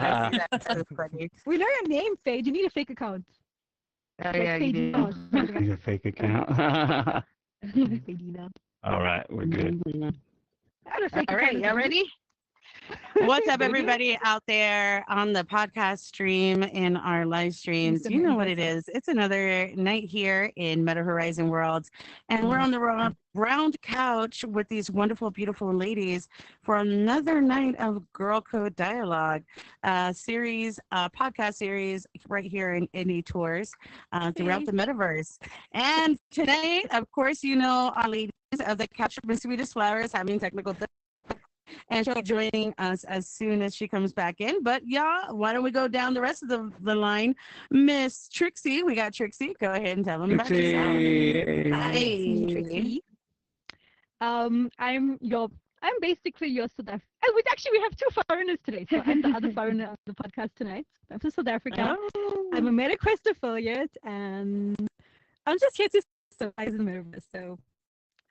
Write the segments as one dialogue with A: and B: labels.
A: I see that. That's funny.
B: We know your name, Faye. You need a fake account.
A: Oh, yeah, you do.
C: Need a fake account.
B: Faydina.
C: All right, we're good.
B: I have a fake
A: All right,
B: account.
A: y'all ready? What's up, everybody out there on the podcast stream and our live streams? You know what it is. It's another night here in Meta Horizon Worlds, and we're on the round couch with these wonderful, beautiful ladies for another night of Girl Code Dialogue series, podcast series right here in Indie Tours throughout the Metaverse. And tonight, of course, you know our ladies of the Couch Miss Sweetest Flowers having technical and she'll be joining us as soon as she comes back in. But y'all, why don't we go down the rest of the line? Miss Trixie, we got Trixie. Go ahead and tell them about yourself.
B: Hi, Trixie. I'm basically your South African. Oh, actually, we have two foreigners today. So I'm the other foreigner on the podcast tonight. I'm from South Africa.
A: Oh.
B: I'm a MetaQuest affiliate, and I'm just here to surprise in the Metaverse. So,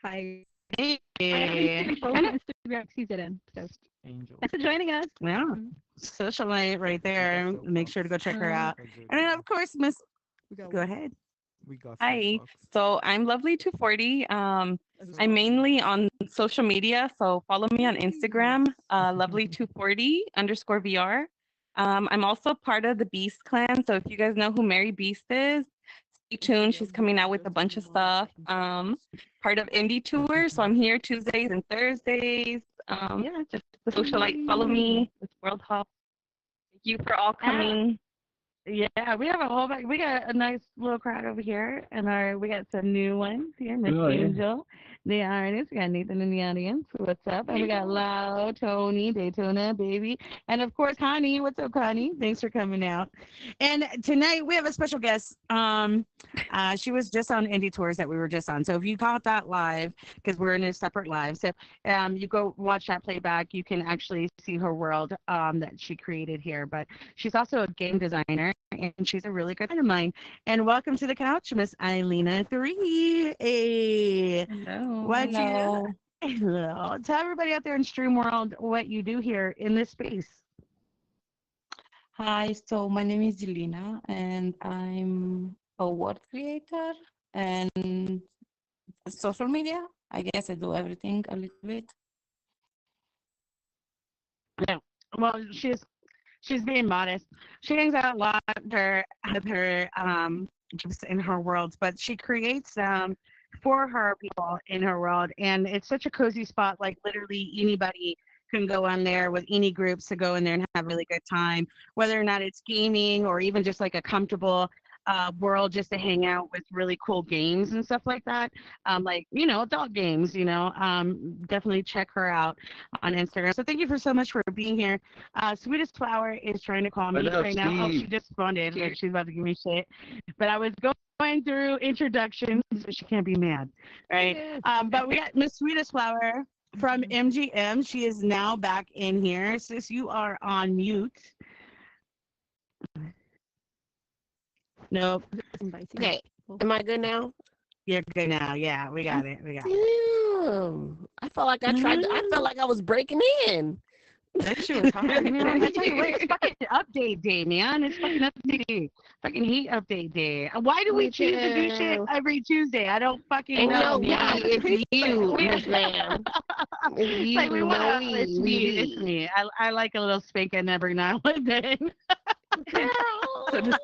B: hi.
A: Hey.
B: I on Instagram, CZN. So
C: Angel.
B: thanks for joining us.
A: Yeah, socialite right there. Make sure to go check her out. And then, of course, Miss, go ahead.
D: Hi, so I'm Lovely240. I'm mainly on social media, so follow me on Instagram, Lovely240_VR. I'm also part of the Beast Clan, so if you guys know who Mary Beast is, stay tuned. She's coming out with a bunch of stuff. Part of Indie Tour, so I'm here Tuesdays and Thursdays. Yeah, just the socialite. Follow me. It's World Hop. Thank you for all coming.
A: Yeah, we have a whole we got a nice little crowd over here, and we got some new ones here. Miss Angel, the artist. We got Nathan in the audience. What's up? And we got Lau, Tony, Daytona, baby, and of course Connie. What's up, Connie? Thanks for coming out. And tonight we have a special guest. She was just on Indie Tours that we were just on. So if you caught that live, because we're in a separate live, so you go watch that playback. You can actually see her world that she created here. But she's also a game designer. And she's a really good friend of mine. And welcome to the couch, Miss Eilina 3. Hey.
D: Hello.
A: Hello. Tell everybody out there in Stream World what you do here in this space.
D: Hi, so my name is Elena, and I'm a word creator and social media. I guess I do everything a little bit.
A: Yeah. Well, she's being modest. She hangs out a lot with her just in her worlds, but she creates for her people in her world, and it's such a cozy spot. Like literally anybody can go on there with any groups to go in there and have a really good time, whether or not it's gaming or even just like a comfortable world just to hang out with really cool games and stuff like that. Like, adult games, definitely check her out on Instagram. So thank you so much for being here. Sweetest Flower is trying to call me right now. Oh, she just responded. Like she's about to give me shit. But I was going through introductions, so she can't be mad, right? But we got Miss Sweetest Flower from MGM. She is now back in here. Sis, you are on mute. Nope.
E: Okay. Am I good now?
A: You're good now. Yeah, we got it.
E: Damn. I felt like I felt like I was breaking in.
A: That shit was hard, man. I tell you what, it's fucking update day, man. It's fucking update day. Fucking heat update day. Why do we choose to do shit every Tuesday? I don't fucking know.
E: Yeah, it's you, Miss Lamb. It's you,
A: like it's me. I like a little spanking every now and then.
D: So just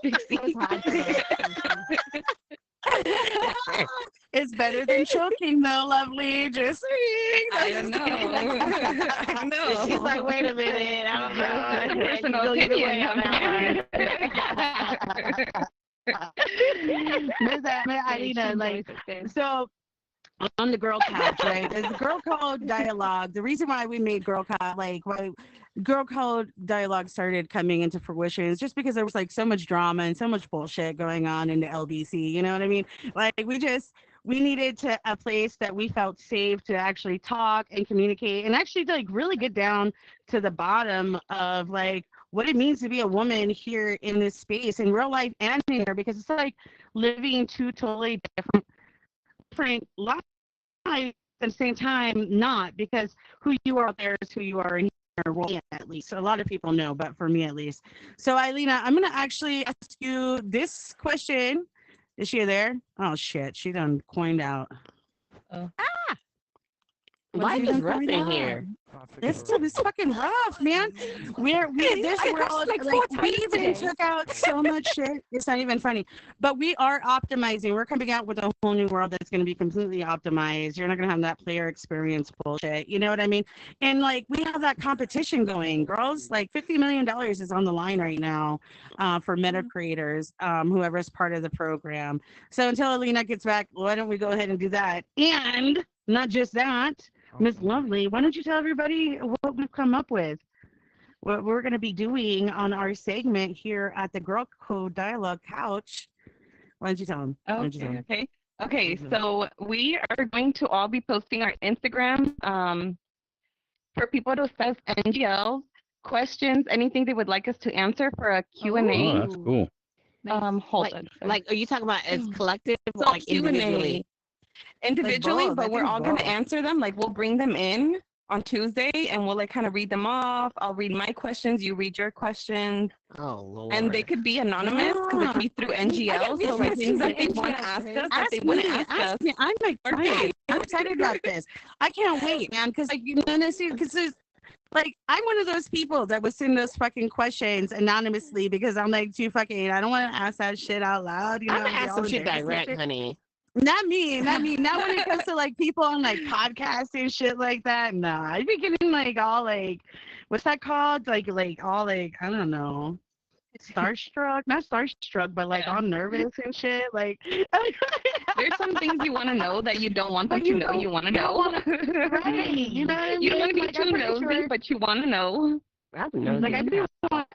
A: It's better than choking, though, lovely. Just saying.
D: I don't know. I know.
E: She's like, wait a minute. I don't know.
D: Personal opinion on
A: that. So on the girl couch, right? There's the girl code dialogue. The reason why we made girl code, why girl code dialogue started coming into fruition is just because there was so much drama and so much bullshit going on in the LBC. You know what I mean? We needed a place that we felt safe to actually talk and communicate and actually really get down to the bottom of what it means to be a woman here in this space in real life and in here, because it's living two totally different lives at the same time, not because who you are out there is who you are in her, well, yeah, at least a lot of people know, but for me at least. So Eileen, I'm gonna actually ask you this question. Is she there? Oh shit, she done coined out.
E: Why
A: She
E: is it
A: done
E: rough
A: coined
E: in
A: out.
E: here?
A: It's fucking rough, man. We this
B: I
A: world
B: like
A: like
B: 4
A: we
B: times
A: even
B: today.
A: took out so much shit. It's not even funny. But we are optimizing. We're coming out with a whole new world that's going to be completely optimized. You're not going to have that player experience bullshit. You know what I mean? And like we have that competition going, girls. Like $50 million is on the line right now for meta creators, whoever's part of the program. So until Alina gets back, why don't we go ahead and do that? And not just that. Miss Lovely, why don't you tell everybody what we've come up with? What we're going to be doing on our segment here at the Girl Code Dialogue Couch. Why don't you tell them?
D: Okay. So we are going to all be posting our Instagram for people to send us NGLs, questions, anything they would like us to answer for a Q&A.
C: Oh, that's cool.
D: Hold
E: Like,
D: on.
E: like, are you talking about as collective or
D: So
E: like individually?
D: individually,
A: both. I
D: but we're
A: think
D: all going
A: both.
D: to answer them. Like we'll bring them in on Tuesday and we'll like kind of read them off. I'll read my questions, you read your questions,
E: Oh Lord.
D: and they could be anonymous because it's me through NGL. So like things that they want to ask us that they wouldn't ask us.
A: Ask me. I'm excited. I'm excited about this. I can't wait, man. Because like you know, because there's like I'm one of those people that would send those fucking questions anonymously because I'm like too fucking. I don't want to ask that shit out loud. You know,
E: I'm gonna
A: be
E: ask
A: all
E: some shit
A: embarrassed and
E: direct,
A: shit.
E: honey.
A: Not me, not me. Not when it comes to like people on like podcasts and shit like that. Nah, I'd be getting like all like, what's that called? Like all like I don't know, starstruck. Not starstruck, but like all nervous and shit. Like,
D: There's some things you want to know that you don't want them
A: but
D: to
A: you
D: know.
A: don't-
D: You want to
A: you don't
D: know.
A: wanna- right? You know what I mean?
D: You don't
A: Like,
D: need
A: I'm
D: too
A: pretty
D: nosy,
A: sure-
D: but you want to know.
E: I've been nosy.
A: Like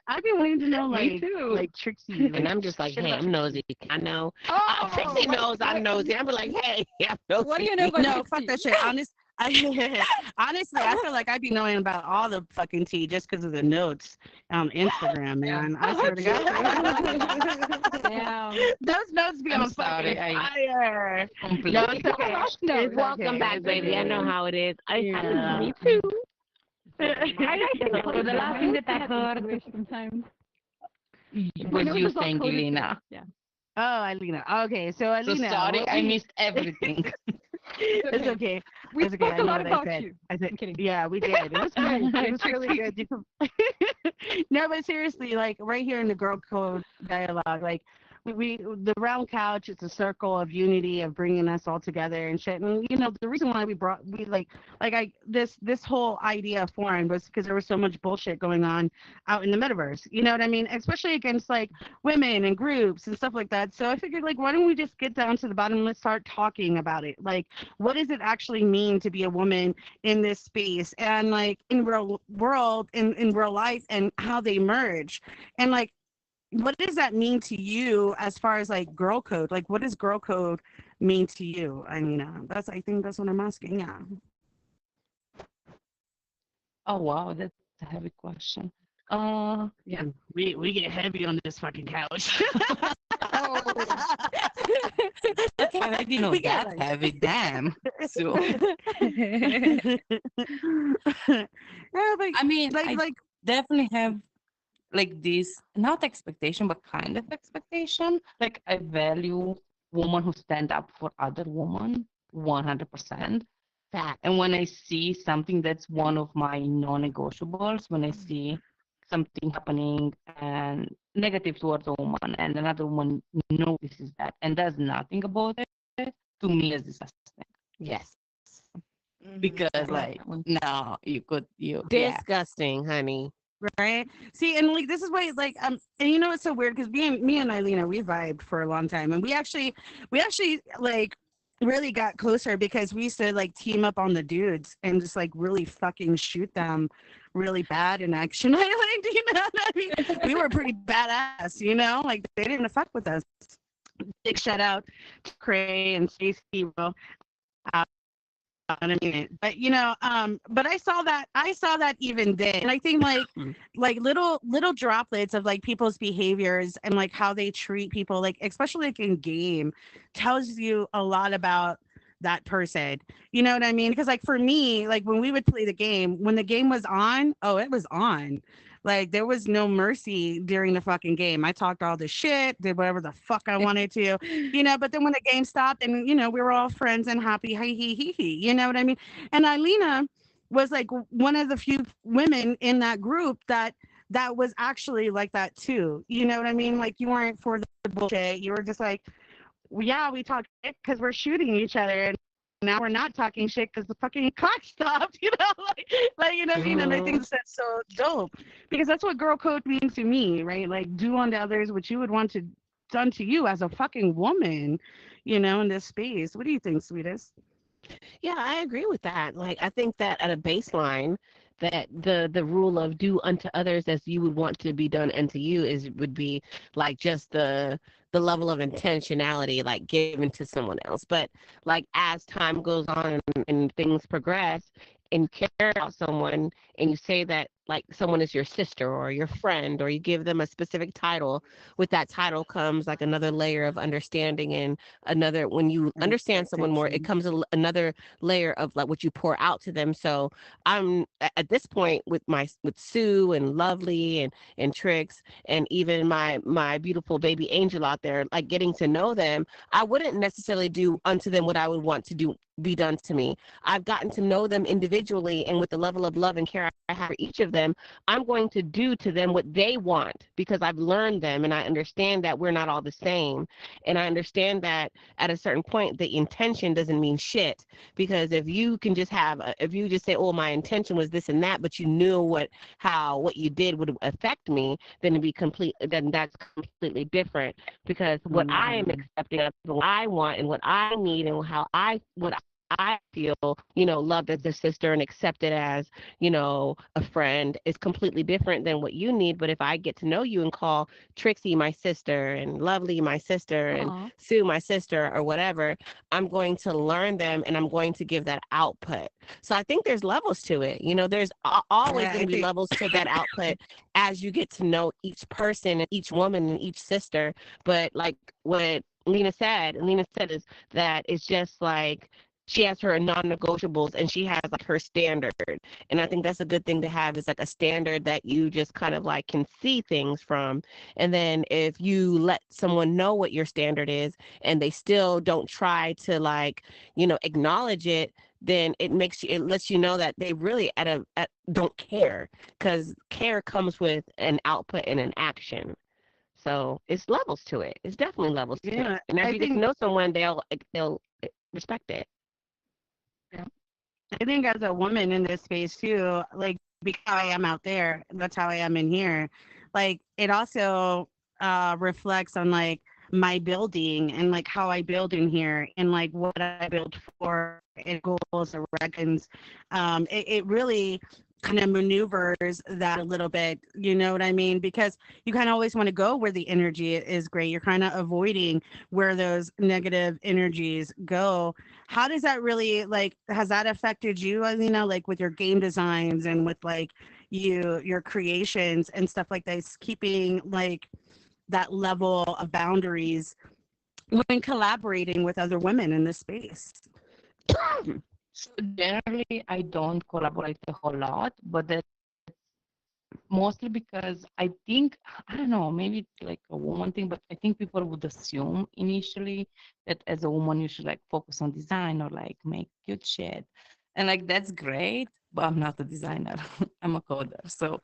A: I'd be wanting to know
D: Me
A: like
D: too.
A: like Trixie.
E: and I'm just like,
A: shit
E: hey,
A: about
E: I'm nosy. I know.
A: Oh,
E: Trixie knows I'm nosy. I'm like, hey, I'm nosy.
B: What do you know about
A: No, fuck
B: Trixie?
A: that shit. Honestly, I feel like I'd be knowing about all the fucking tea just because of the notes on Instagram, man. I swear to God.
B: Damn.
A: Those notes be
D: I'm
A: on
D: sorry,
A: fucking fire. No, it's okay.
B: No,
A: It's
E: Welcome
A: okay.
E: back,
A: It's
E: baby.
A: okay.
E: I know how it is.
A: Yeah.
E: Me too.
B: For
F: the last thing that I heard
B: sometimes.
F: was
B: know
F: you
B: it's all
F: saying,
B: coded
F: Lena.
B: Yeah.
A: Oh, Alina. Okay, so
F: So
A: Alina.
F: sorry,
A: what
F: I
A: we-
F: missed everything.
A: It's okay.
B: We
A: It's okay.
B: spoke
A: I
B: a
A: know
B: lot
A: what I
B: about
A: said.
B: you.
A: I said,
B: I'm kidding.
A: yeah, we did. It was great. It was really good. No, but seriously, like right here in the Girl Code Dialogue, like we the round couch is a circle of unity of bringing us all together and shit. And you know, the reason why we this whole idea formed was because there was so much bullshit going on out in the metaverse. You know what I mean? Especially against like women and groups and stuff like that. So I figured like why don't we just get down to the bottom and let's start talking about it. Like what does it actually mean to be a woman in this space and like in real world in real life and how they merge and like what does that mean to you as far as like girl code? Like what does girl code mean to you? I mean, I think that's what I'm asking. Yeah.
F: Oh wow, that's a heavy question. Yeah.
A: We get heavy on this fucking couch.
F: I didn't know
A: We get
F: that
A: like-
F: heavy. Damn. So
A: Yeah, but
F: I mean,
A: like
F: I
A: like
F: definitely have like this not expectation, but kind of expectation. Like I value women who stand up for other women 100%.
E: Fact.
F: And when I see something that's one of my non-negotiables, when I see something happening and negative towards a woman and another woman notices that and does nothing about it, to me is disgusting.
E: Yes.
F: Because like no, you yeah.
E: Disgusting, honey.
A: right? See, and like this is why like and you know it's so weird because me and Eileen we vibed for a long time and we actually like really got closer because we used to like team up on the dudes and just like really fucking shoot them really bad in Action Island, you know what I mean? We were pretty badass, you know, like they didn't fuck with us. Big shout out to Cray and Stacey. I mean, but you know, but I saw that even then, and I think like little droplets of like people's behaviors and like how they treat people, like especially like in game, tells you a lot about that person. You know what I mean? Because like for me, like when we would play the game, when the game was on, oh, it was on. Like there was no mercy during the fucking game. I talked all the shit, did whatever the fuck I wanted to, but then when the game stopped and we were all friends and happy, hee, you know what I mean? And Eileen was like one of the few women in that group that was actually like that too. You know what I mean? Like you weren't for the bullshit. You were just like, yeah, we talk shit because we're shooting each other, and now we're not talking shit because the fucking clock stopped. You know what I mean? And I think that's so dope because that's what girl code means to me, right? Like do unto others what you would want to done to you as a fucking woman, in this space. What do you think, sweetest?
E: Yeah, I agree with that. Like, I think that at a baseline, that the rule of do unto others as you would want to be done unto you would be like just the level of intentionality like given to someone else. But like as time goes on and things progress and you care about someone and you say that like someone is your sister or your friend or you give them a specific title, with that title comes like another layer of understanding and another when you understand someone more, it comes another layer of like what you pour out to them. So I'm at this point with Sue and Lovely and Trix and even my beautiful baby Angel out there, like getting to know them, I wouldn't necessarily do unto them what I would want to be done to me. I've gotten to know them individually, and with the level of love and care I have for each of them, I'm going to do to them what they want because I've learned them and I understand that we're not all the same. And I understand that at a certain point, the intention doesn't mean shit, because if you can just if you just say, oh, my intention was this and that, but you knew what you did would affect me, then then that's completely different, because what I am accepting of what I want and what I need and what I feel, loved as a sister and accepted as, a friend is completely different than what you need. But if I get to know you and call Trixie my sister and Lovely my sister and Sue my sister or whatever, I'm going to learn them and I'm going to give that output. So I think there's levels to it. There's always going to be levels to that output as you get to know each person and each woman and each sister. But like what Lena said is that it's just like she has her non-negotiables and she has like her standard. And I think that's a good thing to have, is like a standard that you just kind of like can see things from. And then if you let someone know what your standard is and they still don't try to like, acknowledge it, then it lets you know that they really don't care, because care comes with an output and an action. So it's levels to it. It's definitely levels to it. And as you get to know someone, they'll respect it.
A: I think as a woman in this space too, like because I am out there, that's how I am in here. Like it also reflects on like my building and like how I build in here and like what I build for and goals and reckons. It really kind of maneuvers that a little bit, you know what I mean? Because you kind of always want to go where the energy is great. You're kind of avoiding where those negative energies go. How does that really like, has that affected you, Alina, like with your game designs and with like your creations and stuff like this, keeping like that level of boundaries when collaborating with other women in this space?
F: So generally, I don't collaborate a whole lot, but that's mostly because I think, I don't know, maybe it's like a woman thing, but I think people would assume initially that as a woman, you should like focus on design or like make cute shit. And like, that's great, but I'm not a designer. I'm a coder. So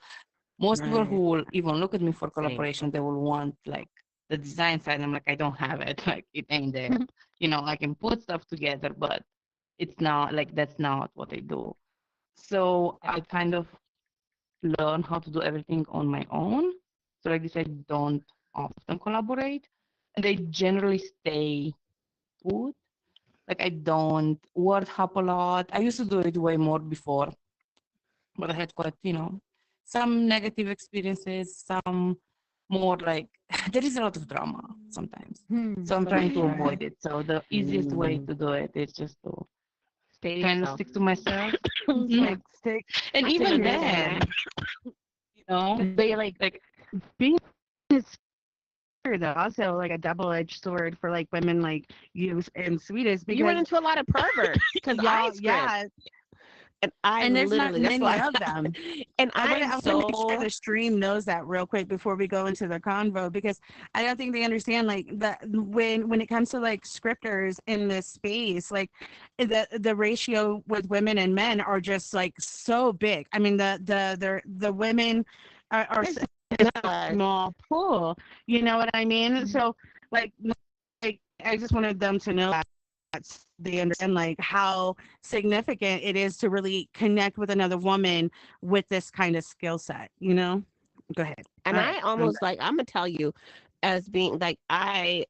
F: most people who will even look at me for collaboration, they will want like the design side. I'm like, I don't have it. Like, it ain't there. I can put stuff together, but it's not like that's not what I do. So I kind of learn how to do everything on my own. So like this, I don't often collaborate, and they generally stay put. Like I don't word hop a lot. I used to do it way more before, but I had quite, some negative experiences, some more like there is a lot of drama sometimes. So I'm trying to avoid it. So the easiest way to do it is just to kind of stick to myself.
A: Like stick.
F: And even then, they like
A: being though, also like a double-edged sword for like women like you in Swedish
E: You run
A: because
E: into a lot of perverts because I
A: y'all,
E: script
A: yeah,
E: and I
A: and there's not
E: literally that's
A: many
E: why
A: of them.
E: and
A: I
E: I'm
A: want to make sure
E: so
A: the stream knows that real quick before we go into the convo because I don't think they understand like that when it comes to like scripters in this space, like the ratio with women and men are just like so big. I mean the women are
E: it's
A: such
E: not.
A: a small pool. You know what I mean? So like I just wanted them to know that they understand like how significant it is to really connect with another woman with this kind of skill set, you know? Go ahead.
E: And
A: All
E: I
A: right.
E: almost like I'm gonna tell you, as being like I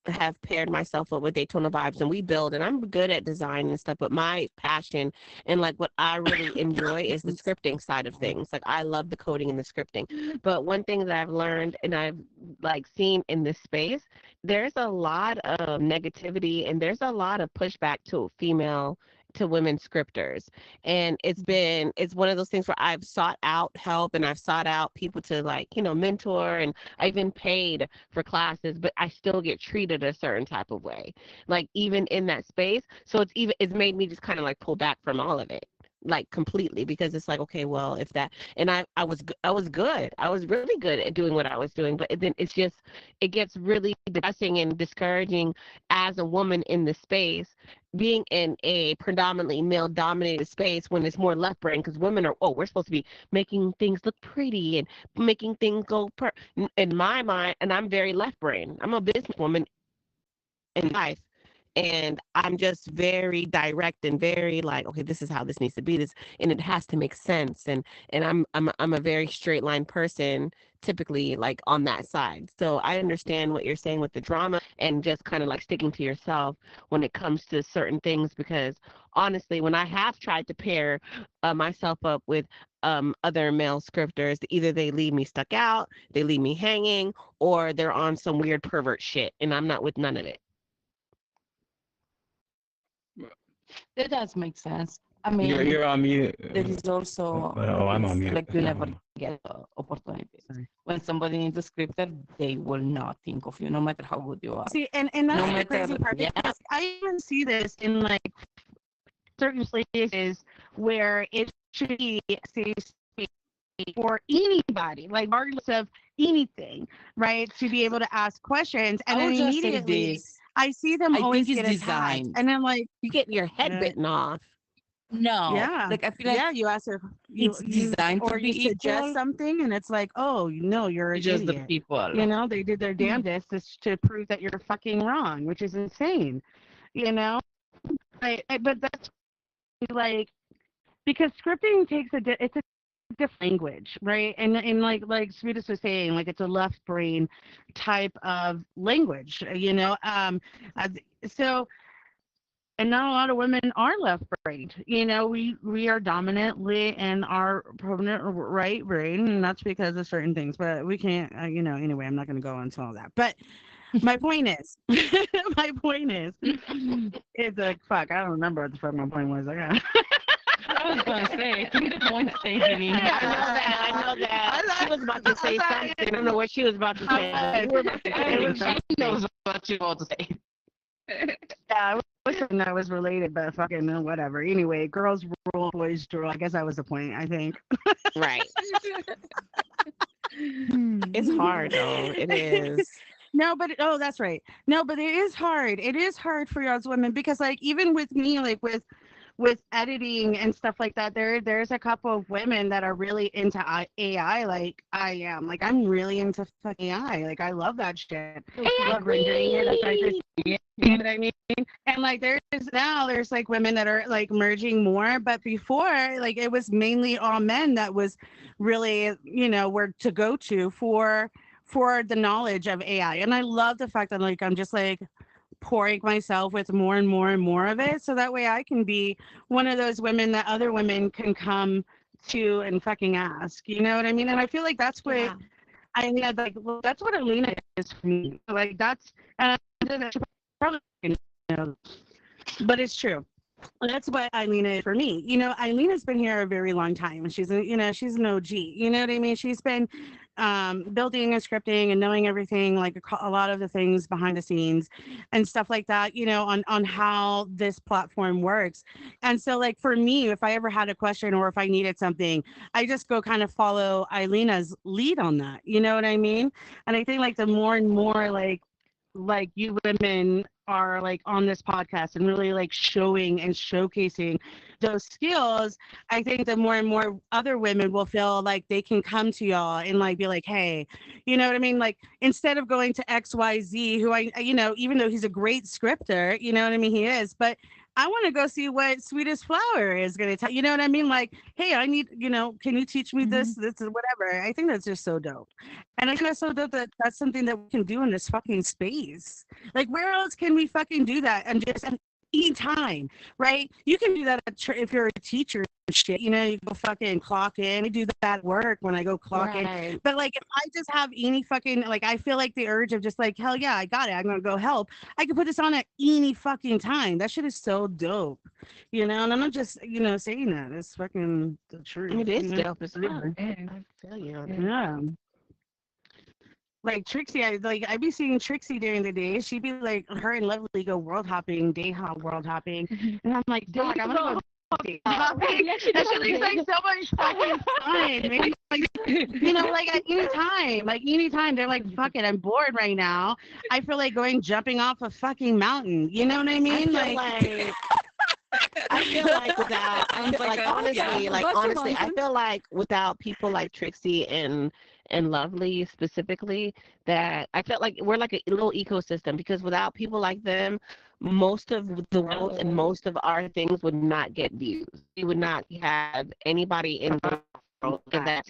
E: have paired myself up with Daytona Vibes and we build and I'm good at design and stuff, but my passion and like what I really enjoy is the scripting side of things. Like I love the coding and the scripting. But one thing that I've learned and I've like seen in this space, there's a lot of negativity and there's a lot of pushback to women scripters, and it's one of those things where I've sought out help and I've sought out people to like mentor, and I even paid for classes, but I still get treated a certain type of way, like even in that space. So it's made me just kind of like pull back from all of it, like completely, because it's like, okay, well, if that, and I was good, I was really good at doing what I was doing, but then it gets really depressing and discouraging as a woman in the space, being in a predominantly male dominated space when it's more left brain, because women are, oh, we're supposed to be making things look pretty and making things in my mind, and I'm very left brain. I'm a businesswoman in life, and I'm just very direct and very like, okay, this is how this needs to be, this, and it has to make sense, and I'm a very straight line person, typically, like on that side. So I understand what you're saying with the drama and just kind of like sticking to yourself when it comes to certain things, because honestly, when I have tried to pair myself up with other male scripters, either they leave me stuck out, they leave me hanging, or they're on some weird pervert shit, and I'm not with none of it.
F: That does make sense. I
C: You're
F: mean,
C: you're on mute.
F: there is also
C: Oh, I'm on
F: it's
C: mute.
F: like you never get the opportunity.
A: Sorry.
F: When somebody needs a scripter, they will not think of you, no matter how good you are.
A: See, and
F: No
A: that's the
F: matter,
A: crazy part
F: yeah,
A: because I even see this in like certain places where it should be a safe space for anybody, like regardless of anything, right? To be able to ask questions, and
F: I
A: then
F: will just say
A: immediately
F: this.
A: I see them
F: I
A: always
F: think it's
A: get attacked,
F: designed.
A: and I'm like,
E: You get your head
A: uh,
E: bitten off.
F: No,
A: yeah,
F: like I feel like
A: yeah. You ask her,
F: it's designed to
A: or you
F: be
A: suggest
F: equal.
A: something, and it's like, oh, no, you're an
F: It's just the
A: idiot.
F: people.
A: You know, they did their damnedest to prove that you're fucking wrong, which is insane. You know, but that's like because scripting takes it's a different language, right? And like Sweetest was saying, like it's a left brain type of language, you know. Uh, so and not a lot of women are left brained. You know, we are dominantly in our permanent right brain, and that's because of certain things. But we can't, you know. Anyway, I'm not going to go into all that. But my point is, my point is like fuck. I don't remember what the fuck my point was. I got.
F: I was gonna say, give me the point Stephanie.
E: I know that. She was about to say something. I don't know what she was about to say. You were about to say something.
F: She knows what you want to say.
A: Yeah, it was something that was related, but fucking whatever. Anyway, girls rule, boys rule. I guess that was the point. I think.
E: Right. It's hard though. It is.
A: No, but oh, that's right. No, but it is hard. It is hard for y'all as women because, like, even with me, like with editing and stuff like that, there's a couple of women that are really into AI, like I am. Like I'm really into fucking AI. Like I love that shit. I love rendering it. That's like this, you know what I mean? And like there's like women that are like merging more, but before like it was mainly all men that was really where to go to for the knowledge of AI. And I love the fact that like I'm just like pouring myself with more and more and more of it so that way I can be one of those women that other women can come to and fucking ask. You know what I mean? And I feel like that's what
E: Yeah.
A: I mean, like well, that's what Alina is for me. Like that's and I know that she probably didn't know, but it's true. That's what Eileen is for me. Eileen has been here a very long time, and she's an OG. You know what I mean? She's been building and scripting and knowing everything, like a lot of the things behind the scenes and stuff like that. On how this platform works. And so, like for me, if I ever had a question or if I needed something, I just go kind of follow Eileen's lead on that. You know what I mean? And I think like the more and more like you women are like on this podcast and really like showing and showcasing those skills, I think the more and more other women will feel like they can come to y'all and like be like, hey, you know what I mean? Like instead of going to XYZ, who even though he's a great scripter, you know what I mean? He is, but I want to go see what Sweetest Flower is going to tell. You know what I mean? Like, hey, I need, can you teach me this? This is whatever. I think that's just so dope. And I think that's so dope that that's something that we can do in this fucking space. Like, where else can we fucking do that? And just anytime, right? You can do that if you're a teacher and shit. You go fucking clock in. I do that at work when I go clock in. But like, if I just have any fucking like, I feel like the urge of just like, hell yeah, I got it. I'm gonna go help. I can put this on at any fucking time. That shit is so dope, And I'm not just saying that. It's fucking the truth.
E: It is dope. It's
B: Oh,
E: different.
B: yeah.
E: I feel you on it.
A: Yeah. Like Trixie, I'd be seeing Trixie during the day. She'd be like, her and Lovely go world hopping, world hopping, and I'm like, dog, I'm gonna go day hopping.
B: Yeah, she
A: That
B: does.
A: shit looks like so much fucking fun. Maybe like at any time, they're like, fuck it, I'm bored right now. I feel like jumping off a fucking mountain. You know what I mean?
E: I feel like without, honestly, I feel like without people like Trixie and Lovely specifically, that I felt like we're like a little ecosystem, because without people like them, most of the world and most of our things would not get views. We would not have anybody in the world that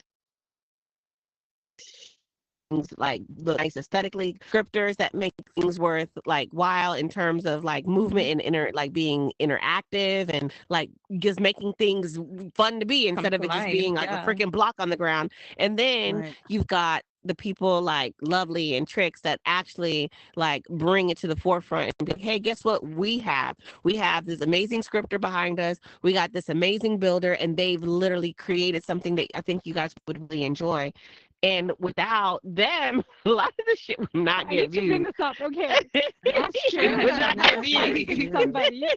E: like look nice aesthetically, scripters that make things worth like while in terms of like movement and being interactive and like just making things fun to be instead of it just being like a freaking block on the ground. And then you've got the people like Lovely and Trix that actually like bring it to the forefront and be like, hey, guess what we have? We have this amazing scripter behind us. We got this amazing builder, and they've literally created something that I think you guys would really enjoy. And without them, a lot of the shit would not get views.
B: Bring this up. Okay.
E: That's true. It would not get views.
B: Somebody.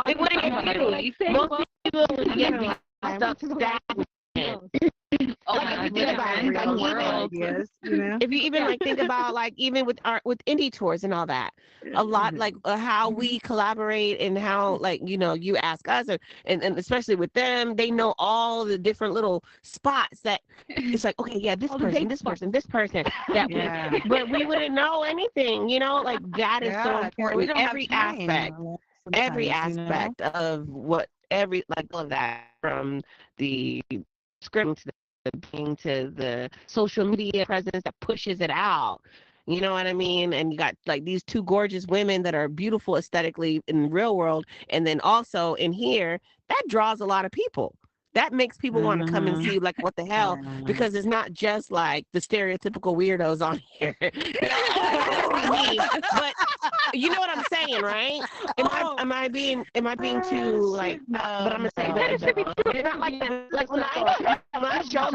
E: It wouldn't get views. Most people would get views. Stuff stagnant. If you even like think about like even with indie tours and all that, a lot like how we collaborate and how like you ask us and especially with them, they know all the different little spots that it's like, okay, yeah, this person that but we wouldn't know anything, like that is so important. Every aspect of what all of that, from the scripting to the being to the social media presence that pushes it out. You know what I mean? And you got like these two gorgeous women that are beautiful aesthetically in the real world, and then also in here, that draws a lot of people. That makes people want to come and see like what the hell, because it's not just like the stereotypical weirdos on here. But you know what I'm saying, right? Am I being too like? But I'm gonna say that it's not like that. Like when I show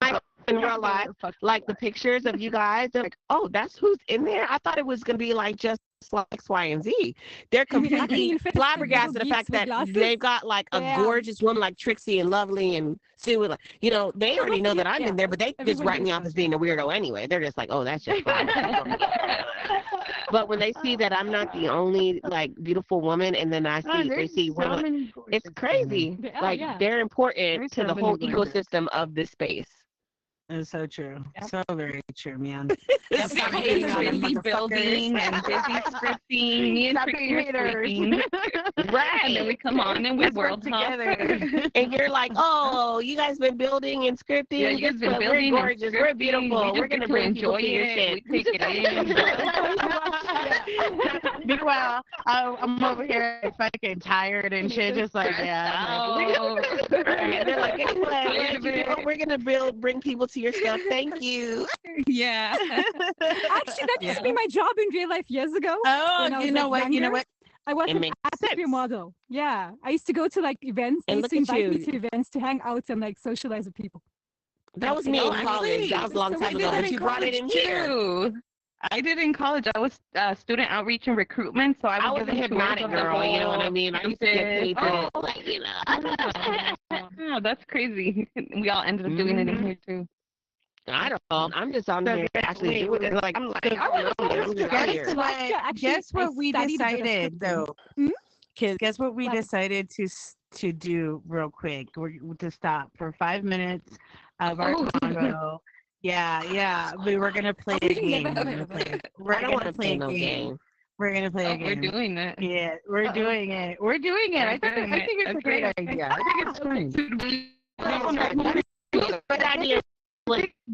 E: my in real life, like the pictures of you guys, they're like, oh, that's who's in there. I thought it was gonna be like just like X, Y, and Z. They're completely flabbergasted the fact that they've got like a gorgeous woman like Trixie and Lovely and Sue. Like, they already know that I'm in there, but they just write me off as being a weirdo anyway. They're just like, oh, that's just fine. But when they see that I'm not the only like beautiful woman, and then they see women, it's crazy. They're important to the whole ecosystem of this space.
A: It's so true.
B: Yep.
A: So very true, man.
D: Stop hating on busy building and busy scripting and creating.
E: Right.
D: And then we come on and we world together.
E: And you're like, oh, you guys been building and scripting.
D: Yeah, you guys been building.
E: We're gorgeous. We're beautiful. We're gonna enjoy it.
D: We take it in.
A: Meanwhile, I'm over here fucking tired and shit, just like
E: And they're like, anyway, we're gonna bring people to your stuff. Thank you.
D: Yeah.
B: Actually, that used to be my job in real life years ago.
A: Oh, you know what?
B: I was
E: It
B: an
E: makes
B: atmosphere
E: sense.
B: model. Yeah. I used to go to like events. They
E: And
B: used to
E: look at
B: invite me
E: you.
B: to events to hang out and like socialize with people.
E: That was me
D: No,
E: in college. That was a long
B: So
E: time
D: I
B: we
D: did
E: ago,
D: that
E: but
D: in
E: you brought it
D: college
E: in here.
D: too. I did in college. I was student outreach and recruitment, so I
E: I
D: would
E: was
D: give
E: a
D: them tours
E: hypnotic
D: of the
E: girl, you know what I
D: whole
E: mean? I used to get paid
D: campus.
E: to, like, you know.
D: Oh, that's crazy. We all ended up doing it in
E: Mhm.
D: here too.
E: I don't know. I'm just on here actually doing it. Like, I'm like,
A: So
E: I don't know. I'm just out here.
A: guess
B: I
A: what we
B: studied a bit of
A: decided
B: scripting.
A: though?
B: Hmm?
A: Guess what we
B: What?
A: decided to do real quick? We're to stop for 5 minutes of our
D: Oh.
A: convo. Yeah. We were gonna play a
B: We can
A: game.
B: never
A: We're
B: have
A: gonna
B: it.
A: play.
E: I
A: We're
E: don't
A: gonna
E: want to
A: play
E: play
A: a
E: no
A: game.
E: game.
A: We're gonna play a
D: Oh, we're
A: game.
D: doing it.
A: Yeah, we're
D: Uh-oh.
A: doing it. We're doing it.
D: We're
A: I think
D: doing it.
A: it's a great
D: Okay.
A: idea. I think it's fun.
E: Good idea.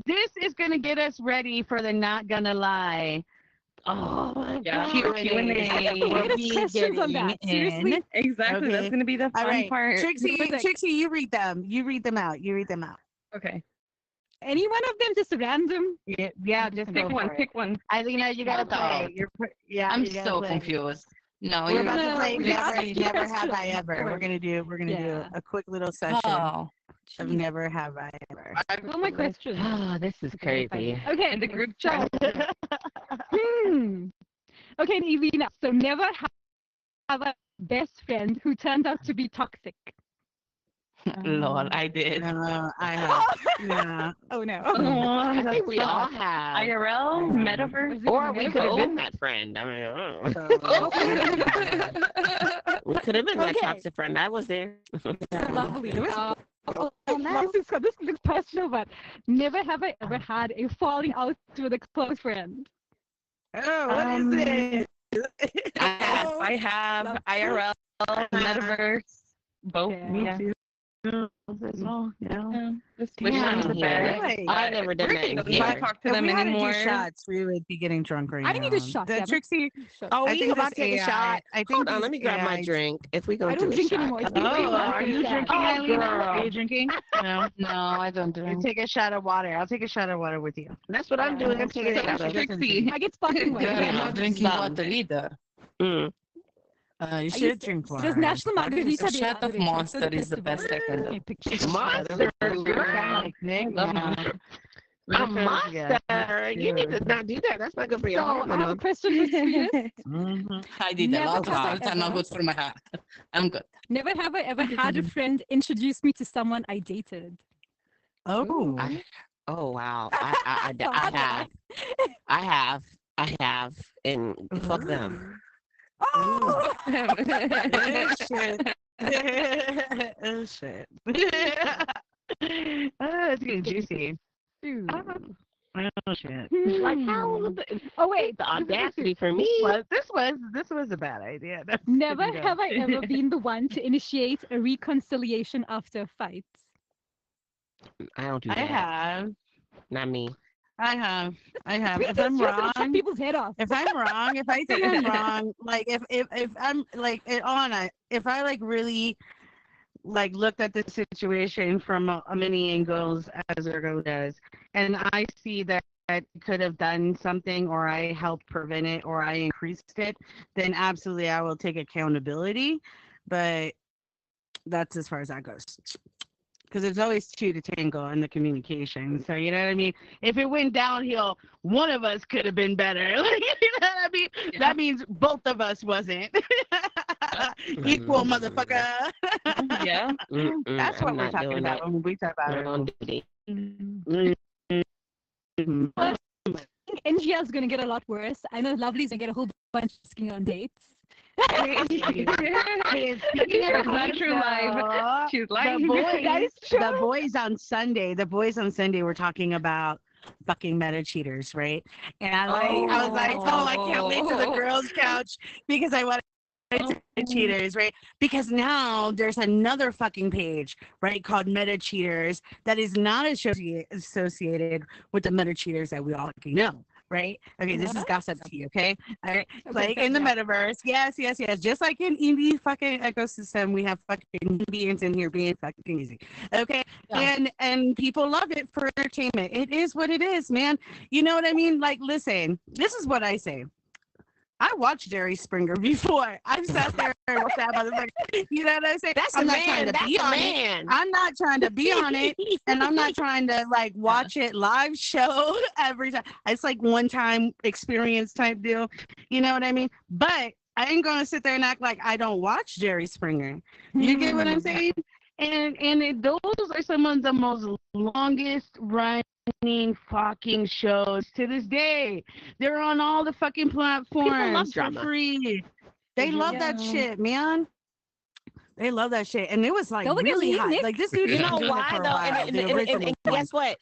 A: This is gonna get us ready for the not gonna lie.
E: Oh my
D: Yeah.
E: God.
D: Q&A.
A: We'll
B: Get us
A: be
B: questions on that.
A: getting
B: Seriously?
A: in.
D: Exactly. That's
A: Okay.
D: gonna be the
A: All
D: fun
A: right,
D: part.
A: Trixie, you read them. You read them out.
D: Okay.
B: Any one of them, just random.
A: Yeah, just
D: Pick
A: go
D: one.
A: for it.
D: Pick one.
A: I think you gotta play. Yeah,
F: I'm
A: you gotta
F: so
A: play.
F: confused. No,
A: We're
F: you're
A: about to
B: gonna-
A: play
B: we're
A: never,
B: gonna-
A: never have I ever. We're gonna do
B: Yeah.
A: a quick little session
F: Oh,
A: of never have I ever.
B: Oh my question.
E: Oh, this is crazy.
B: Okay.
D: In the group
B: so,
D: chat.
B: Okay, Evina. So never have a best friend who turned out to be toxic.
F: Lord, I did.
A: No, I have. Yeah.
B: Oh no.
E: I think we all have.
D: IRL, Metaverse.
E: Or we could have
D: Both.
E: been that friend. I mean, I
A: So,
E: don't know. We could have been that
B: Okay.
E: toxic friend. I was there.
B: Lovely. This looks personal, but never have I ever had a falling out with a close friend.
A: oh, what is this?
D: I have
B: Love-
D: IRL, Metaverse. Both.
B: Yeah.
A: Me
D: Yeah.
A: too. Oh, yeah.
D: Just wish them the
E: Yeah.
D: best.
E: I never done that in
D: If I
E: here.
D: talk to
A: If
D: them
A: we had
D: anymore.
A: to do shots, we would be getting drunk right now.
B: I need a shot,
A: The
B: Devin.
A: Trixie.
B: Sure.
E: Oh,
A: I
E: we
A: think
E: about to
A: this
E: take a
A: AI
E: shot.
A: I think
E: Hold on,
A: this
E: let me grab my
A: AI
E: drink. If we gonna
B: I don't
E: do a
B: drink
E: shot.
B: anymore. It's
A: Oh,
B: way
A: are you
B: bad.
A: drinking,
E: Oh,
A: Eileen?
E: girl.
A: Are you drinking? No.
F: No, I don't
A: You
F: drink.
A: take a shot of water. I'll take a shot of water with you.
E: That's what I'm doing. I'm taking a shot of it.
D: Trixie.
B: I get sparkling water.
F: Girl, I'm
E: Yeah.
F: not drinking
E: Some.
F: water either.
E: Mm.
A: You should drink water.
B: There's National Margarita
F: A
B: Day
F: shot of
B: today, so
F: Monster
B: it's a
F: is the best I
B: festival.
F: can do.
B: Okay, pictures.
E: Monster,
A: Kind
E: girl.
A: of like Nick.
D: Love
A: Yeah.
D: Monster.
E: A monster. You need to not do that. That's not good for your
B: So
E: heart,
B: I have a
E: mama.
B: question for you.
A: Mhm.
F: I did
B: Never
F: a lot
B: have I
F: of it's not
B: ever-
F: good for my heart. I'm good.
B: Never have I ever had a friend introduce me to someone I dated.
A: Oh.
E: Oh wow. I have, and fuck them.
B: Oh,
A: Oh, shit. Oh, shit. Oh, it's getting juicy.
B: dude.
A: Oh, shit.
E: Like how?
B: Oh wait,
E: The audacity for me.
A: This was a bad idea. That's
B: never
A: pretty
B: have
A: dumb.
B: I ever been the one to initiate a reconciliation after a fight.
E: I don't do
A: I
E: that.
A: have.
E: Not me.
A: I have.
B: Please
A: If I'm
B: just gonna chop
A: wrong,
B: people's head off.
A: if I'm wrong, if I think I'm wrong, like if I'm like if I like really like looked at the situation from a many angles as Ergo does, and I see that I could have done something or I helped prevent it or I increased it, then absolutely I will take accountability. But that's as far as that goes. Because there's always two to tango in the communication. So you know what I mean? If it went downhill, one of us could have been better. Like, you know what I mean?
D: Yeah.
A: That means both of us wasn't. Equal motherfucker.
D: Yeah.
A: That's what we're talking about when we talk about it.
B: I think NGL is gonna get a lot worse. I know Lovely's gonna get a whole bunch of skin on dates.
A: Speaking
D: That's not true live. She's lying.
A: The boys on Sunday were talking about fucking meta cheaters, right? And I was like, oh, I can't wait to the girls' couch because I want to cheaters, right? Because now there's another fucking page, right, called Meta Cheaters that is not associated with the meta cheaters that we all fucking know. Right? Okay, this is gossip to you, okay? All right. Like in the metaverse. Yes. Just like in indie fucking ecosystem, we have fucking beings in here being fucking easy. Okay.
F: Yeah.
A: And people love it for entertainment. It is what it is, man. You know what I mean? Like, listen, this is what I say. I watched Jerry Springer before. I've sat there and watched that motherfucker. You know what I'm saying?
E: That's
A: I'm
E: a
A: not
E: man.
A: trying to
E: That's
A: be
E: a
A: on it.
E: man.
A: I'm not trying to be on it, and I'm not trying to like watch it live show every time. It's like one time experience type deal. You know what I mean? But I ain't gonna sit there and act like I don't watch Jerry Springer. You get what I'm saying? Those are some of the most longest running fucking shows to this day. They're on all the fucking platforms for
E: drama.
A: free. They love that shit, man. They love that shit, and it was like
B: Don't look at
A: really
B: me,
A: hot.
B: Nick.
A: Like this dude,
E: You
A: been
E: know
A: doing it
E: why
A: for a
E: though?
A: while,
E: And,
A: the original
E: and
A: one.
E: guess what?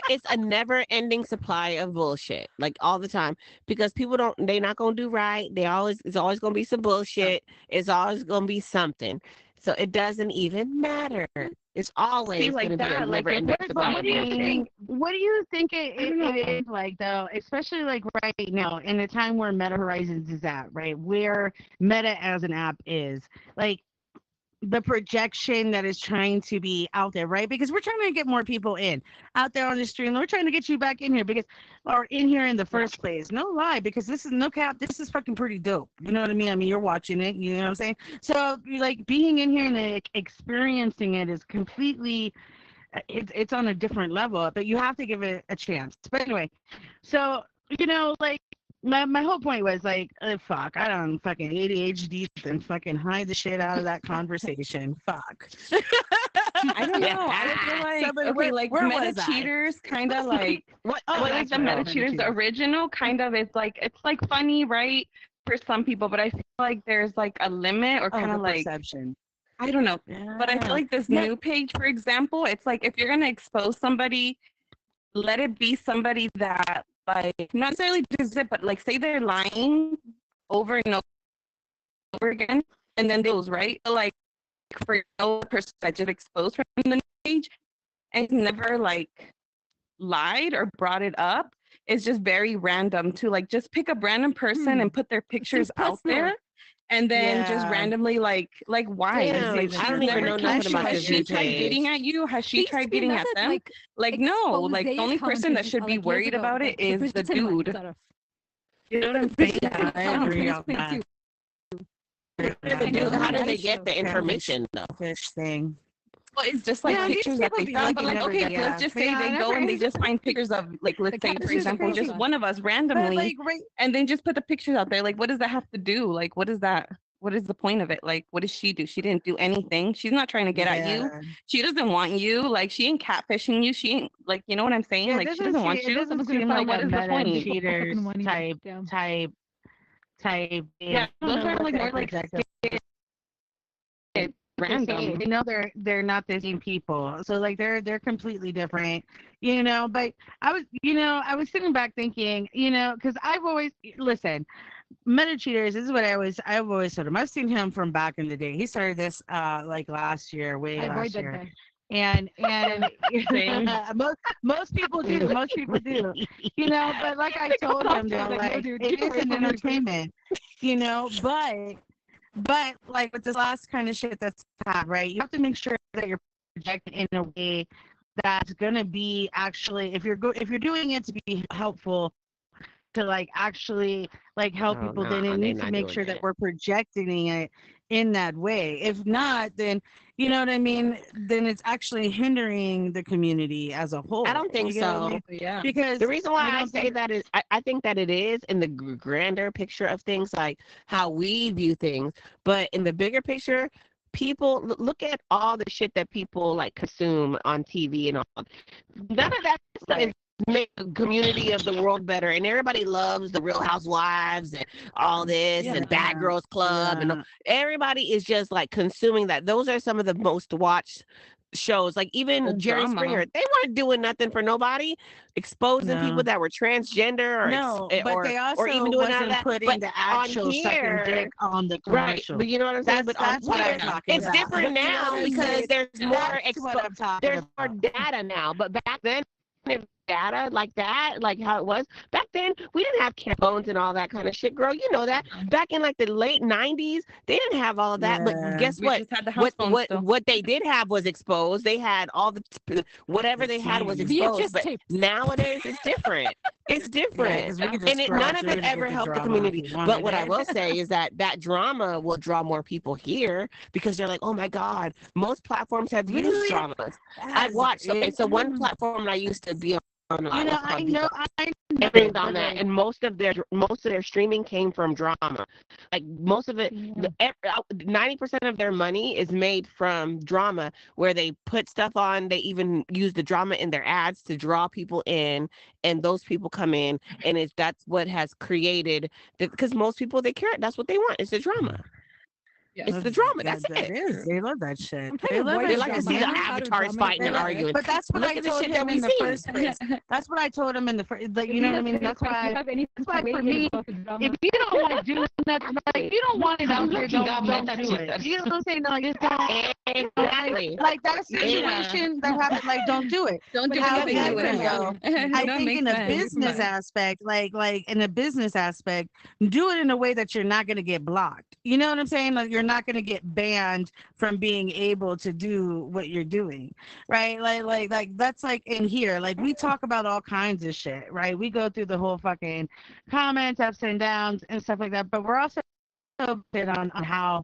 E: It's a never-ending supply of bullshit, like all the time, because people don't. They're not gonna do right. It's always gonna be some bullshit. It's always gonna be something. So it doesn't even matter. It's always
F: like
E: gonna be a
F: that, like,
E: never-ending
F: if
E: supply.
A: What do you think? What do you think
F: I don't know.
A: it is like though? Especially like right now in the time where Meta Horizons is at, right? Where Meta as an app is like the projection that is trying to be out there, right? Because we're trying to get more people in out there on the stream. We're trying to get you back in here because, or in here in the first place. No lie, because this is no cap. This is fucking pretty dope. You know what I mean? I mean, you're watching it. You know what I'm saying? So, like, being in here and like, experiencing it is completely. It's on a different level, but you have to give it a chance. But anyway, so like my whole point was like, fuck, I don't fucking ADHD and fucking hide the shit out of that conversation. Fuck.
D: I don't know. I feel like
A: Somebody-
D: okay, like
A: where
D: Meta
A: was I?
D: Cheaters, kind of like
E: What?
A: Oh,
D: what
A: that's
D: is the
A: right,
D: Meta
A: Meta
D: Cheaters? The
A: Cheaters.
D: original kind of is like it's like funny, right? For some people, but I feel like there's like a limit or
A: Oh,
D: kind
A: the
D: of like
A: perception.
D: I don't know. But I feel
A: Yeah.
D: like this
A: Yeah.
D: new page, for example, it's like if you're gonna expose somebody, let it be somebody that like not necessarily does it, but like say they're lying over and over again, and then those right, like for no person that just exposed from the page and never like lied or brought it up. It's just very random to like just pick a random person and put their pictures out
B: personal.
D: there. And then just
A: Yeah.
D: randomly like why?
E: Damn,
D: Like,
E: I
D: she's
E: don't even
D: never
E: know
D: came
E: nothing
D: to
E: about
D: you. Has
E: this
D: she
E: new
D: tried
E: page.
D: getting at you? Has she
B: There used to
D: tried
B: be
D: getting at
B: another,
D: them? Like no, like the only
B: expose
D: person that
B: account
D: should be
B: like, years
D: worried
B: ago,
D: about
B: like
D: it is the
B: Bridgerton one,
D: dude.
B: sort of.
D: You know what I'm saying?
A: Yeah, I
B: Account
A: agree on
B: 2022.
E: How do they
B: Nice
E: get
B: show.
E: the information though?
A: Fish thing.
D: Well, it's just like
A: Yeah, these
D: pictures that
A: people
D: they
A: be
D: found. But
A: looking
D: like, okay,
A: every day,
D: let's just say
A: yeah,
D: they go and they just find pictures of like, let's
B: The
D: say for
B: captions are
D: example, just
B: crazy.
D: one of us
A: But
D: randomly,
A: like right
D: and then just put the pictures out there. Like, what does that have to do? Like, what is that? What is the point of it? Like, what does she do? She didn't do anything. She's not trying to get at you.
A: yeah.
D: She doesn't want you. Like, she ain't catfishing you. She ain't like, you know what I'm saying?
A: Yeah,
D: like, she doesn't want
A: it
D: you.
A: doesn't
B: Someone's gonna
A: seem
B: find
A: like
D: what
A: a
D: is the
A: meta
D: point?
A: cheaters
B: Fucking money,
A: type
B: damn.
A: type type.
D: Yeah,
A: I don't
D: those
A: know
D: are
A: what
D: like
A: they're
D: more like
A: projecting.
D: random.
A: They know they're not the same people, so like they're completely different, But I was sitting back thinking, because I've always listen. Meta cheaters. This is what I've always told him. I've seen him from back in the day. He started this like last year, way
B: I avoid
A: last
B: that
A: year.
B: guy.
A: And
D: Same.
A: most people do. Most people do. But like I told him, though,
B: Like, no,
A: like
B: dude,
A: it
B: get
A: is
B: away
A: an
B: from me.
A: entertainment, but like with this last kind of shit that's happened, right? You have to make sure that you're projecting in a way that's gonna be actually if you're doing it to be helpful to like actually like help
E: Oh,
A: people,
E: nah,
A: then it
E: they
A: needs to
E: not
A: make
E: doing
A: sure
E: that.
A: that we're projecting it in that way. If not, then you know what I mean, then it's actually hindering the community as a whole.
E: I don't think
A: You get what I
E: so.
A: mean?
D: Yeah.
A: Because
E: The reason why I
A: don't
E: say
A: think
E: that is I think that it is in the grander picture of things, like how we view things, but in the bigger picture, people look at all the shit that people like consume on TV and all. None of that stuff is make the community of the world better, and everybody loves the Real Housewives and all this and Bad Girls Club and everybody is just like consuming that. Those are some of the most watched shows. Like even
D: The
E: Jerry
D: drama.
E: Springer, they weren't doing nothing for nobody, exposing
A: No.
E: people that were transgender or
A: no, but they also
E: or even doing all
A: wasn't
E: that.
A: putting
E: But
A: the
E: on
A: actual sucking
E: here,
A: dick on the
E: right?
A: commercial.
E: But you know what I'm saying. But on
A: That's what
E: here,
A: I'm talking
E: it's
A: about.
E: different
A: You know
E: now
A: what I'm
E: because
A: saying?
E: there's more
A: That's what I'm talking
E: there's more
A: about.
E: data now. But back then, if data like that, like how it was back then, we didn't have phones and all that kind of shit, girl. You know that back in like the late '90s, they didn't have all of that. But
A: Yeah.
E: guess
D: We
E: what?
D: just had the house phone still.
E: What they did have was exposed. They had all the whatever they had was exposed.
B: VHS
E: But
B: tapes.
E: nowadays it's different. It's
A: Yeah,
E: different.
A: because we could just
E: And
A: scroll
E: none of
A: through
E: it
A: to get
E: ever
A: the
E: helped the
A: drama if
E: community.
A: we
E: But
A: wanted
E: what I
A: it.
E: will say is that that drama will draw more people here because they're like, oh my God, most platforms have used
A: Really?
E: dramas. I've
A: Yes.
E: watched, okay, so one
A: Mm.
E: platform I used to be on a lot was
A: I
E: called
A: know,
E: Vivo.
A: I know,
E: Everything's on
A: but
E: that,
A: like,
E: and most of their streaming came from drama. Like most of it,
B: Yeah.
E: 90% of their money is made from drama, where they put stuff on. They even use the drama in their ads to draw people in, and those people come in, and that's what has created because most people they care. That's what they want. It's the drama. It's the drama. That's
A: that
E: it.
A: is. They love that shit.
B: I'm trying
A: They
B: to
A: love
B: avoid
E: They
A: it
B: the
E: like to
A: because
B: drama.
E: see
B: I
E: the
B: don't know how to
E: avatars
B: drama
E: fighting and
A: But
E: arguing.
A: that's what
E: Look
A: I
E: at the
A: told
E: shit that
A: him
E: we
A: in the
E: see.
A: first place. That's what I told him in the first. Like, you
B: Do
A: know
B: you
A: what I
B: have
A: mean? That's
B: do you
A: why.
B: have any
A: That's why for
B: way
A: me,
B: about the drama?
A: if you don't want to do nothing, like you don't want it out there, don't do it. You know what I'm saying? No, just don't.
E: Exactly.
A: Like that
D: Yeah.
A: situation that happened. Like, don't do it.
D: Don't do
B: But
D: anything
B: how
D: you
A: However,
D: wouldn't
A: though,
D: want.
A: I
D: That
A: think
D: makes
A: in a
D: sense.
A: business aspect, like in a business aspect, do it in a way that you're not going to get blocked. You know what I'm saying? Like you're not going to get banned from being able to do what you're doing, right? Like that's like in here. Like we talk about all kinds of shit, right? We go through the whole fucking comments, ups and downs, and stuff like that. But we're also a bit on how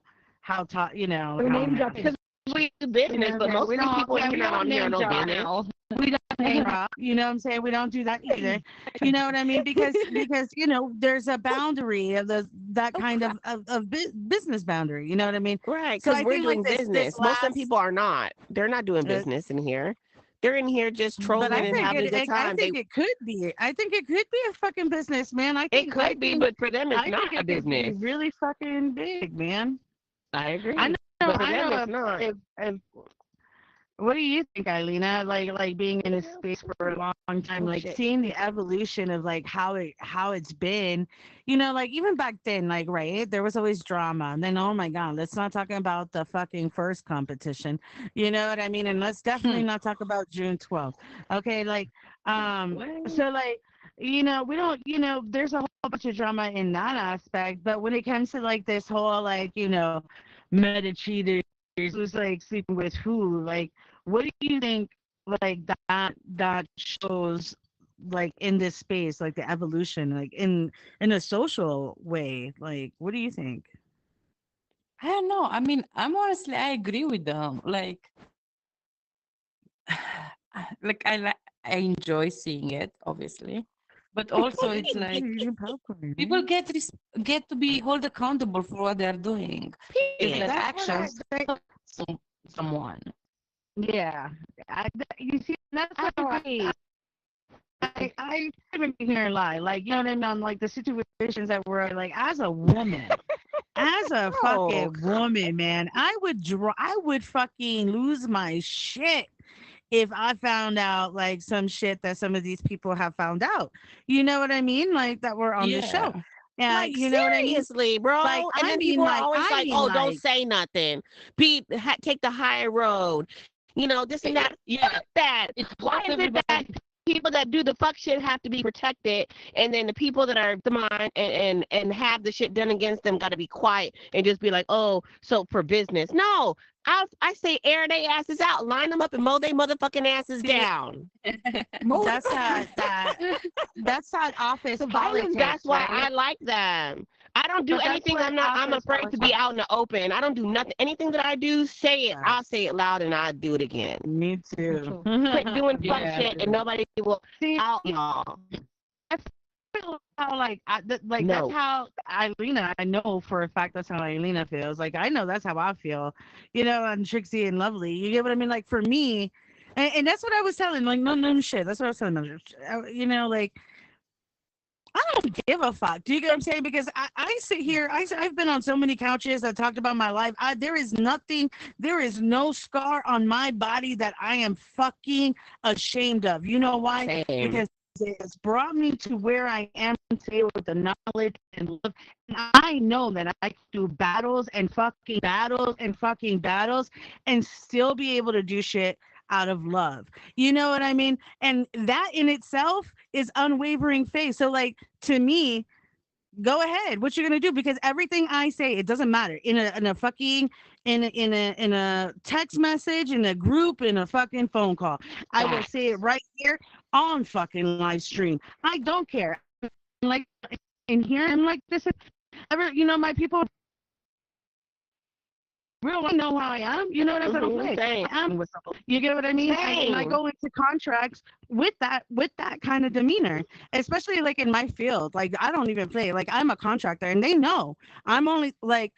A: talk,
B: We
A: how
B: name drop
E: Because we do business, but most of the people
A: we
E: here not on here
A: name
E: no
A: drop.
E: business.
A: We don't name drop. You know what I'm saying? We don't do that either. You know what I mean? Because there's a boundary of that kind of business boundary. You know what I mean?
E: Right,
A: So
E: because
A: I
E: we're
A: think like
E: doing
A: this
E: business. Most of the
A: last.
E: people are not. They're not doing
A: Uh,
E: business in here. They're in here just
A: but
E: trolling
A: I
E: and
A: think
E: having a good
A: I
E: time.
A: think it could be. I think it could be a fucking business, man.
E: It could be, but for them, it's
A: I
E: not
A: think
E: a
A: it could be
E: business.
A: really fucking big, man.
E: I agree.
A: I know.
E: But for
A: I
E: them,
A: know.
E: it's not.
A: If What do you think, Eilina? Like being in this space for a long time,
E: Oh,
A: like
E: shit.
A: seeing the evolution of like how it's been, like even back then, like right, there was always drama. And then oh my God, let's not talk about the fucking first competition. You know what I mean? And let's definitely not talk about June 12th. Okay, like so like we don't there's a whole bunch of drama in that aspect, but when it comes to like this whole like meta cheaters who's like sleeping with who, like what do you think like that shows like in this space, like the evolution, like in a social way, like what do you think?
F: I don't know. I mean, I agree with them. I enjoy seeing it, obviously, but also it's like
A: Eating popcorn,
F: people
A: man.
F: get to be held accountable for what they're doing. If
E: Period.
F: their
A: That's what
F: actions
A: I
F: someone.
A: yeah. You see, that's
E: I
A: how
E: agree.
A: I couldn't be here and lie. Like, you know what I mean? On like the situations that were like as a woman, as a
E: Oh,
A: fucking woman, man, I would fucking lose my shit if I found out like some shit that some of these people have found out. You know what I mean? Like that were on the show.
F: Yeah.
A: Yeah,
E: like
A: you know what I mean?
E: seriously, bro.
A: Like
E: And then people are always like, "Oh, don't
A: like
E: say nothing. Take the high road." This and that.
F: Yeah.
E: Fuck that.
F: It's
E: Why
F: what
E: is it that
F: everybody
E: people that do the fuck shit have to be protected, and then the people that are the mind and have the shit done against them got to be quiet and just be like, "Oh, so for business." No, I say air they asses out, line them up and mow they motherfucking asses down.
A: that's that office
B: The
A: politics.
E: That's why
A: right?
E: I like them. I don't do
A: But that's
E: anything
A: what
E: I'm
A: office
E: afraid to be
A: politics.
E: out in the open. I don't do nothing. Anything that I do, say it.
A: Yeah.
E: I'll say it loud and I'll do it again.
A: Me too.
E: Quit doing fuck
F: Yeah.
E: shit and nobody will
A: See,
E: out y'all.
A: I feel how like
E: No.
A: that's how Eileen. I know for a fact that's how Eileen feels. Like I know that's how I feel. And Trixie and Lovely. You get what I mean? Like for me, and that's what I was telling. Like no shit. That's what I was telling them. Like I don't give a fuck. Do you get what I'm saying? Because I sit here, I've been on so many couches. I talked about my life. There is nothing, there is no scar on my body that I am fucking ashamed of. You know why?
E: Same.
A: Because it's brought me to where I am today with the knowledge and love. And I know that I can do battles and fucking battles and fucking battles and still be able to do shit out of love. You know what I mean? And that in itself is unwavering faith. So like to me, go ahead. What you gonna do? Because everything I say, it doesn't matter. In a fucking in a text message, in a group, in a fucking phone call. I will say it right here on fucking live stream. I don't care. Like in here, I'm like this is ever, my people really know how I am. You know what I'm saying?
E: Same.
A: I am with something. You get what I mean? And I go into contracts with that kind of demeanor, especially like in my field. Like I don't even play. Like I'm a contractor, and they know I'm only like,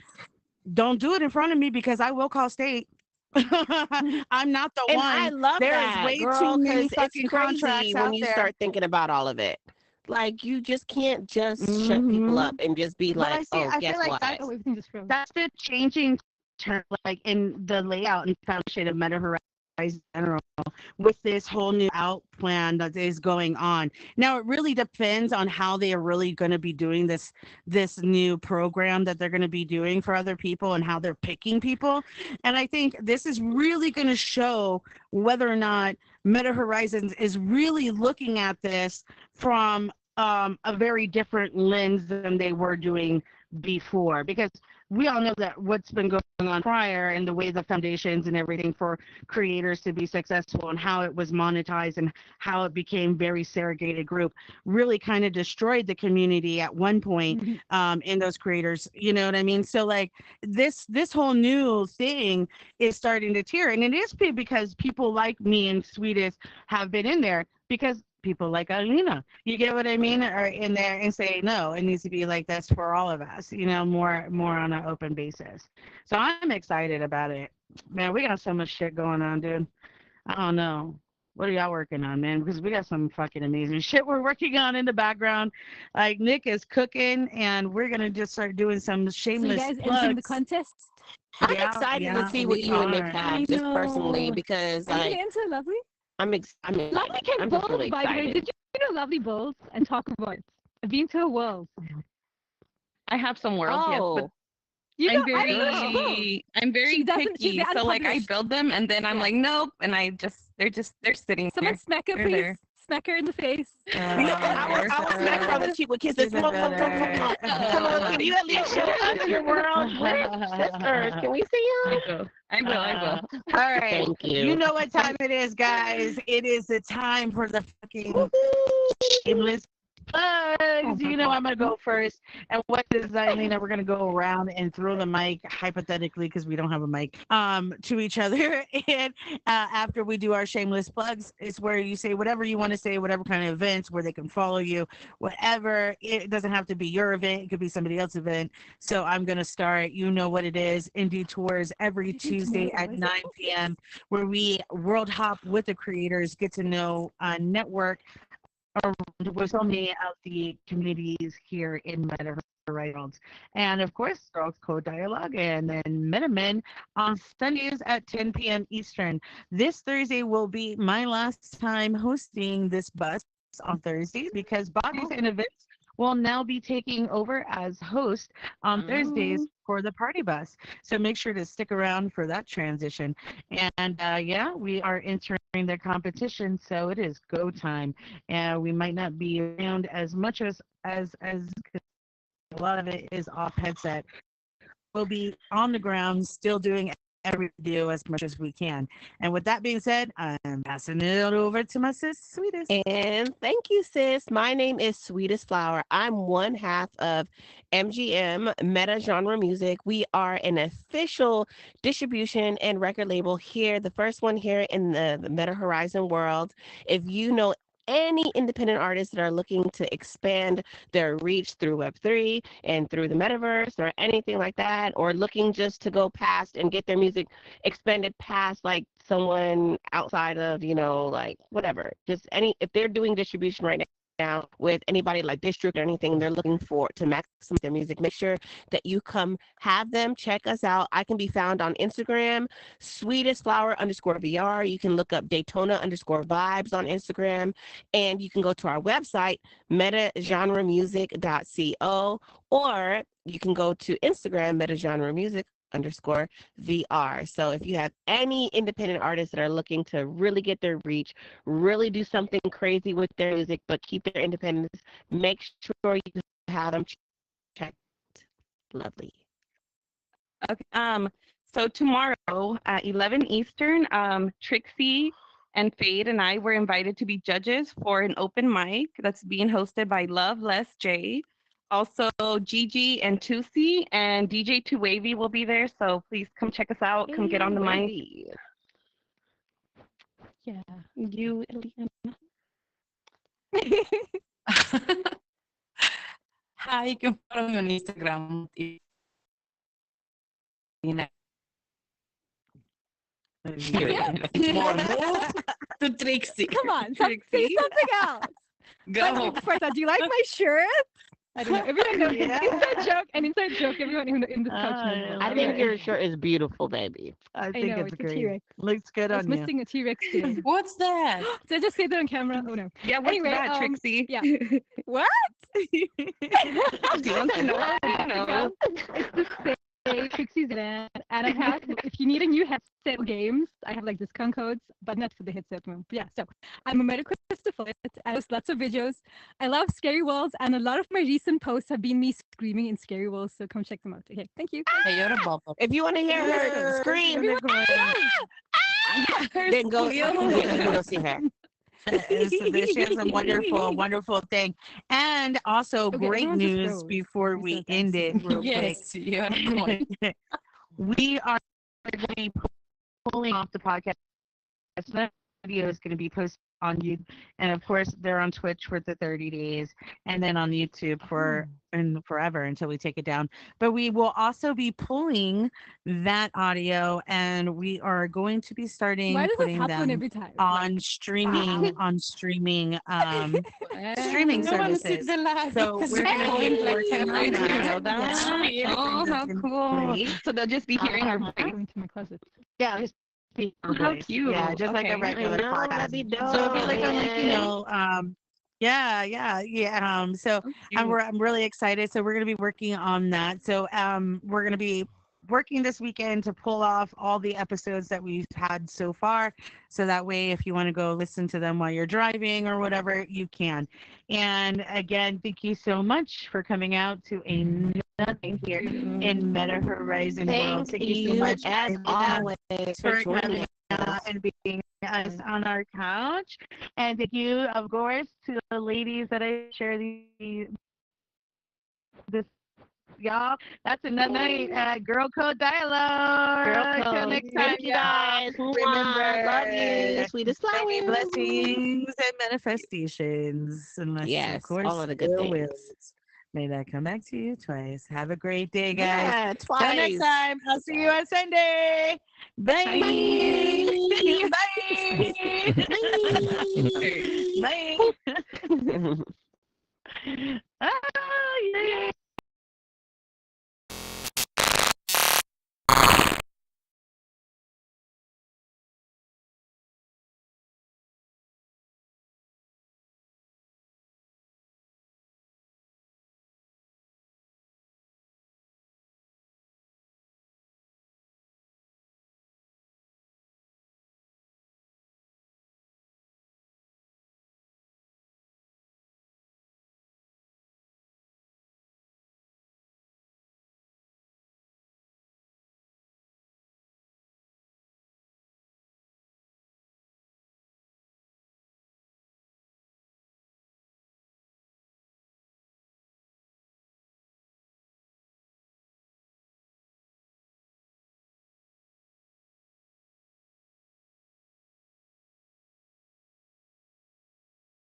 A: don't do it in front of me because I will call state. I'm not the
E: And
A: one.
E: I love
A: There
E: that,
A: is way
E: girl,
A: too many
E: because
A: fucking
E: it's crazy
A: contracts
E: when
A: out
E: you
A: there.
E: start thinking about all of it. Like, you just can't just shut people up and just be
A: But I
E: like,
A: see.
E: oh,
A: I
E: guess
A: feel like
E: what?
A: that's
B: Oh, everything just froze.
A: that's the changing term, like in the layout and foundation of Meta Horizon in general, with this whole new out plan that is going on. Now it really depends on how they are really going to be doing this new program that they're going to be doing for other people and how they're picking people. And I think this is really going to show whether or not Meta Horizons is really looking at this from a very different lens than they were doing before, because we all know that what's been going on prior and the way the foundations and everything for creators to be successful and how it was monetized and how it became very segregated group really kind of destroyed the community at one point, in those creators, you know what I mean? So like this whole new thing is starting to tear, and it is because people like me and Sweetest have been in there, because people like Alina, you get what I mean, are in there and say no, it needs to be like this for all of us, more on an open basis. So I'm excited about it, man. We got so much shit going on, dude. I don't know. What are y'all working on, man? Because we got some fucking amazing shit we're working on in the background. Like Nick is cooking, and we're gonna just start doing some
B: So you
A: shameless
B: guys entering the
A: plugs.
B: contest?
E: I'm
A: Yeah,
E: excited to
A: yeah,
E: see what
A: we
E: you and Nick
A: are.
E: have, just personally, because
B: Are you
E: like
B: gonna enter Lovely?
E: I'm
B: Lovely
E: excited.
B: can
E: I'm just
B: bowl,
E: really
B: by the way.
E: excited.
B: Did you know Lovely bowls and talk about it? I've been to her world.
D: I have some worlds, yes, but
E: Oh,
B: You know,
D: I'm
B: I don't know she bowls.
D: I'm very
B: She doesn't. She's
D: picky. So like I
B: unpublished.
D: build them and then I'm
B: Yeah.
D: like, nope, and they're sitting
B: Someone
D: there.
B: smack her,
D: They're
B: please.
D: there.
B: Smack her in the face.
E: you know what? I will smack her on the cheek with kisses. Come on, come on, come on, come on. Come on, can you at least show us your world? Where sisters? Can we see you?
D: I will.
A: All right.
E: Thank you.
A: You know what time it is, guys. It is the time for the fucking shameless plugs. You know I'm gonna go first. And what is Eileen? We're gonna go around and throw the mic hypothetically, because we don't have a mic, to each other. And after we do our shameless plugs, it's where you say whatever you want to say, whatever kind of events where they can follow you, whatever. It doesn't have to be your event, it could be somebody else's event. So I'm gonna start. You know what it is. Indie tours every Tuesday at 9 p.m. where we world hop with the creators, get to know, network around with so many of the communities here in Meta Horizons. And of course, Girls Code Dialogue and then MetaMen on Sundays at 10 p.m. Eastern. This Thursday will be my last time hosting this bus on Thursdays, because Bodies and Events will now be taking over as host on Thursdays for the party bus. So make sure to stick around for that transition. And yeah, we are entering the competition, so it is go time. And we might not be around as much as a lot of it is off headset. We'll be on the ground still doing every video as much as we can. And with that being said, I'm passing it over to my sis Sweetest.
E: And thank you, sis. My name is Sweetest Flower. I'm one half of MGM Meta Genre Music. We are an official distribution and record label here, the first one here in the Meta Horizon world. If you know any independent artists that are looking to expand their reach through Web3 and through the metaverse or anything like that, or looking just to go past and get their music expanded past like someone outside of, like whatever, just if they're doing distribution right now with anybody like District or anything, they're looking for to maximize their music, make sure that you come have them check us out. I can be found on Instagram, sweetestflower_VR. You can look up Daytona_vibes on Instagram, and you can go to our website, metagenremusic.co, or you can go to Instagram, metagenremusic_VR. So if you have any independent artists that are looking to really get their reach, really do something crazy with their music, but keep their independence, make sure you have them Checked. Lovely.
D: Okay. So tomorrow at 11 Eastern, Trixie and Fade and I were invited to be judges for an open mic that's being hosted by Love Less J. Also, Gigi and Tusi and DJ Two Wavy will be there. So please come check us out. Come get on the mic.
E: Wavy.
B: Yeah.
D: You, Eliana.
F: Hi, you can follow me on Instagram. More to Trixie.
B: Come on, say
D: Trixie.
B: something else.
F: Go.
B: First, do you like my shirt? I don't know. Everyone knows
A: Yeah.
B: inside joke. Everyone in this couch knows.
E: I think your shirt is beautiful, baby.
A: I
B: I
A: think
B: know,
A: it's
B: it's a
A: great.
B: T-Rex.
A: Looks good
B: I was
A: on you.
B: missing a T-Rex today.
F: What's that?
B: Did I just say that on camera? Oh no.
D: Yeah, what's
B: Anyway,
D: that, Trixie?
B: yeah. What?
D: She wants to know. You know.
B: It's the same Trixie's and I have, if you need a new headset games, I have like discount codes, but not for the headset one. Yeah, so I'm a medical affiliate. I post lots of videos. I love scary worlds, and a lot of my recent posts have been me screaming in scary worlds, so come check them out. Okay, thank you.
F: Hey, you're a bubble.
E: If you want to hear her scream, then go, go see her.
A: She has a wonderful, wonderful thing. And also
B: Okay,
A: great
B: everyone just
A: news
B: froze.
A: before
B: I'm
A: we
B: so
A: end it real
F: Yes, you're the
A: quick. We are going to be pulling off the podcast. That video is going to be posted on YouTube, and of course they're on Twitch for the 30 days, and then on YouTube for and forever until we take it down. But we will also be pulling that audio, and we are going to be starting
B: Why does this
A: putting
B: happen
A: them
B: every time?
A: on streaming streaming services. So we're going to be working on that.
D: Oh, how cool. So they'll just be hearing our voice.
B: Going to my closet.
A: Yeah, just be
D: Oh, how
A: voice.
D: cute.
A: Yeah, just like a
D: Okay.
A: regular
E: I know,
A: podcast.
E: that'd be dope.
A: So it'll be like on like, you know, yeah. So I'm really excited. So we're gonna be working on that. So we're gonna be working this weekend to pull off all the episodes that we've had so far. So that way if you want to go listen to them while you're driving or whatever, you can. And again, thank you so much for coming out to another here in Meta Horizon World. Thank you so much
E: as
A: Elena,
E: always
A: for
E: for joining
A: coming
E: us.
A: out and being us on our couch. And thank you, of course, to the ladies that I share this y'all. That's another night Girl Code Dialogue.
E: Girl
A: Till
E: code.
A: next time,
E: Thank you guys.
A: Remember,
E: Love you. Sweetest
A: many
E: flowers.
A: blessings and manifestations. Unless,
E: Yes,
A: of course,
E: all of the good
A: ill
E: things.
A: wills. May that come back to you twice. Have a great day, guys.
E: Yeah,
A: Till next
E: twice.
A: time. I'll see you on Sunday. Bye. Bye. Bye. Oh, yeah.